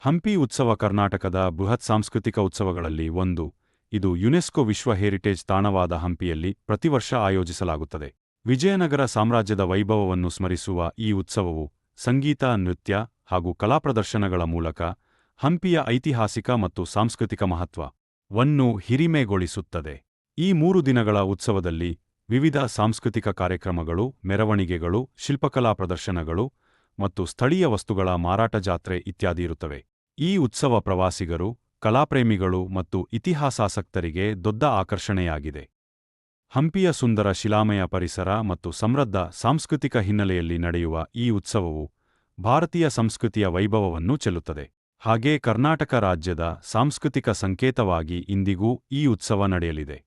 ಹಂಪಿ ಉತ್ಸವ ಕರ್ನಾಟಕದ ಬೃಹತ್ ಸಾಂಸ್ಕೃತಿಕ ಉತ್ಸವಗಳಲ್ಲಿ ಒಂದು. ಇದು ಯುನೆಸ್ಕೋ ವಿಶ್ವ ಹೆರಿಟೇಜ್ ತಾಣವಾದ ಹಂಪಿಯಲ್ಲಿ ಪ್ರತಿವರ್ಷ ಆಯೋಜಿಸಲಾಗುತ್ತದೆ. ವಿಜಯನಗರ ಸಾಮ್ರಾಜ್ಯದ ವೈಭವವನ್ನು ಸ್ಮರಿಸುವ ಈ ಉತ್ಸವವು ಸಂಗೀತ, ನೃತ್ಯ ಹಾಗೂ ಕಲಾಪ್ರದರ್ಶನಗಳ ಮೂಲಕ ಹಂಪಿಯ ಐತಿಹಾಸಿಕ ಮತ್ತು ಸಾಂಸ್ಕೃತಿಕ ಮಹತ್ವವನ್ನು ಹಿರಿಮೆಗೊಳಿಸುತ್ತದೆ. ಈ 3 ದಿನಗಳ ಉತ್ಸವದಲ್ಲಿ ವಿವಿಧ ಸಾಂಸ್ಕೃತಿಕ ಕಾರ್ಯಕ್ರಮಗಳು, ಮೆರವಣಿಗೆಗಳು, ಶಿಲ್ಪಕಲಾ ಪ್ರದರ್ಶನಗಳು ಮತ್ತು ಸ್ಥಳೀಯ ವಸ್ತುಗಳ ಮಾರಾಟ ಜಾತ್ರೆ ಇತ್ಯಾದಿ ಇರುತ್ತವೆ. ಈ ಉತ್ಸವ ಪ್ರವಾಸಿಗರು, ಕಲಾಪ್ರೇಮಿಗಳು ಮತ್ತು ಇತಿಹಾಸಾಸಕ್ತರಿಗೆ ದೊಡ್ಡ ಆಕರ್ಷಣೆಯಾಗಿದೆ. ಹಂಪಿಯ ಸುಂದರ ಶಿಲಾಮಯ ಪರಿಸರ ಮತ್ತು ಸಮೃದ್ಧ ಸಾಂಸ್ಕೃತಿಕ ಹಿನ್ನೆಲೆಯಲ್ಲಿ ನಡೆಯುವ ಈ ಉತ್ಸವವು ಭಾರತೀಯ ಸಂಸ್ಕೃತಿಯ ವೈಭವವನ್ನು ಚೆಲ್ಲುತ್ತದೆ. ಹಾಗೇ ಕರ್ನಾಟಕ ರಾಜ್ಯದ ಸಾಂಸ್ಕೃತಿಕ ಸಂಕೇತವಾಗಿ ಇಂದಿಗೂ ಈ ಉತ್ಸವ ನಡೆಯಲಿದೆ.